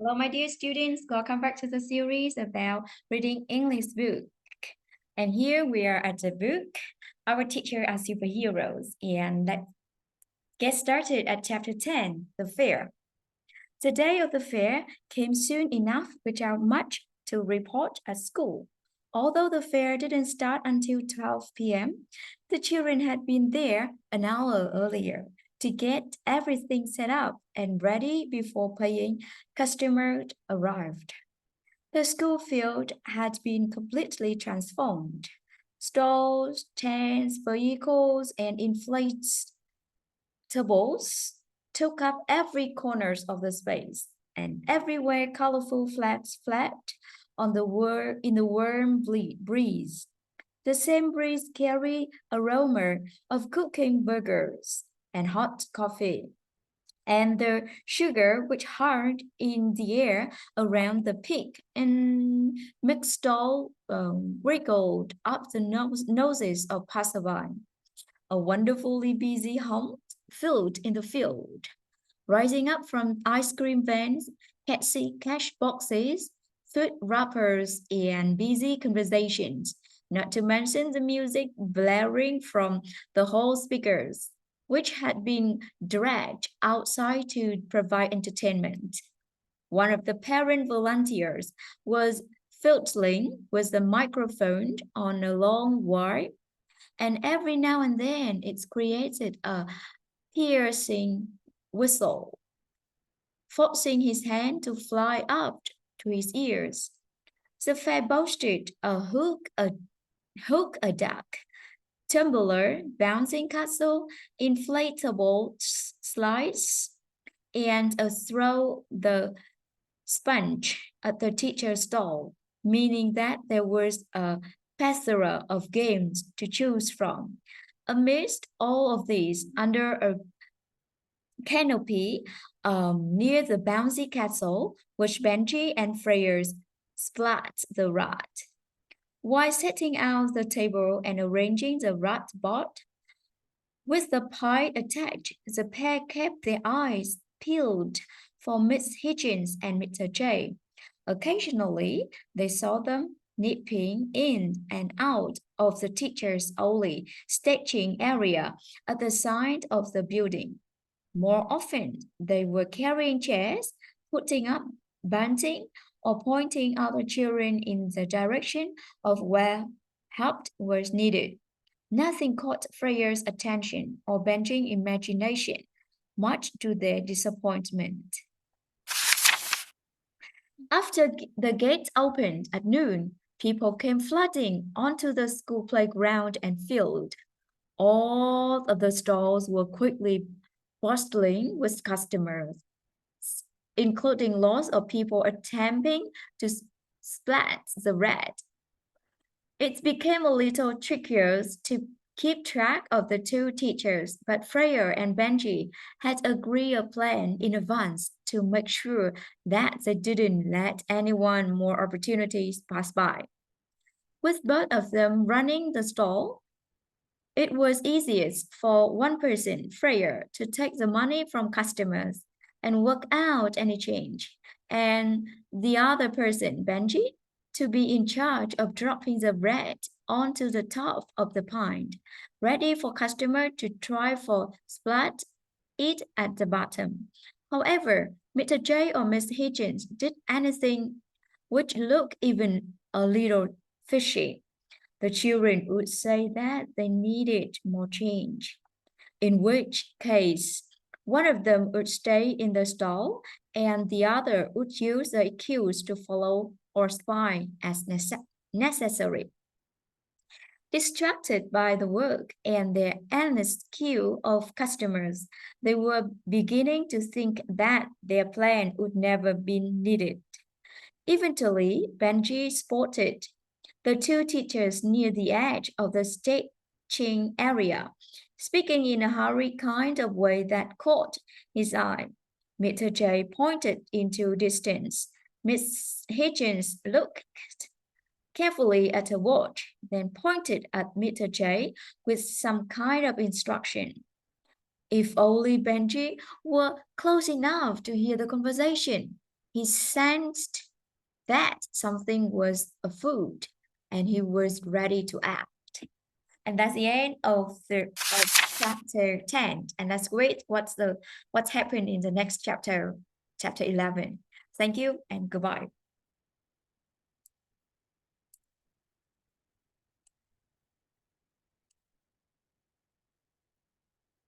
Hello, my dear students. Welcome back to the series about reading English book. And here we are at the book. Our teacher are superheroes. And let's get started at chapter 10, the fair. The day of the fair came soon enough without much to report at school. Although the fair didn't start until 12 p.m., the children had been there an hour earlier to get everything set up and ready before paying customers arrived. The school field had been completely transformed. Stalls, tents, vehicles, and inflatables took up every corner of the space, and everywhere colorful flags flapped on in the warm breeze. The same breeze carried aroma of cooking burgers and hot coffee, and the sugar which hung in the air around the pig and mixed all wriggled up the noses of passerby. A wonderfully busy hum filled in the field, rising up from ice cream vans, cash boxes, food wrappers, and busy conversations, not to mention the music blaring from the hall speakers, which had been dragged outside to provide entertainment. One of the parent volunteers was fiddling with the microphone on a long wire, and every now and then it created a piercing whistle, forcing his hand to fly up to his ears. The fair boasted a duck, tumbler, bouncing castle, inflatable slides, and a throw the sponge at the teacher's stall, meaning that there was a plethora of games to choose from. Amidst all of these, under a canopy near the bouncy castle, which Benji and Freya's splat the rat. While setting out the table and arranging the rat board, with the pie attached, the pair kept their eyes peeled for Miss Higgins and Mr. J. Occasionally, they saw them nipping in and out of the teacher's only staging area at the side of the building. More often, they were carrying chairs, putting up bunting, or pointing other children in the direction of where help was needed. Nothing caught Freya's attention or Benjamin's imagination, much to their disappointment. After the gates opened at noon, people came flooding onto the school playground and field. All of the stalls were quickly bustling with customers, including lots of people attempting to splat the red. It became a little trickier to keep track of the two teachers, but Freya and Benji had agreed a plan in advance to make sure that they didn't let anyone more opportunities pass by. With both of them running the stall, it was easiest for one person, Freya, to take the money from customers and work out any change, and the other person, Benji, to be in charge of dropping the bread onto the top of the pint, ready for customer to try for splat it at the bottom. However, Mr. J or Miss Higgins did anything which looked even a little fishy. The children would say that they needed more change, in which case one of them would stay in the stall and the other would use the cues to follow or spy as necessary. Distracted by the work and their endless queue of customers, they were beginning to think that their plan would never be needed. Eventually, Benji spotted the two teachers near the edge of the staging area, speaking in a hurried kind of way that caught his eye. Mr. J pointed into distance. Miss Higgins looked carefully at her watch, then pointed at Mr. J with some kind of instruction. If only Benji were close enough to hear the conversation. He sensed that something was afoot and he was ready to act. And that's the end of chapter 10. And that's great. What's happened in the next chapter, chapter 11. Thank you and goodbye.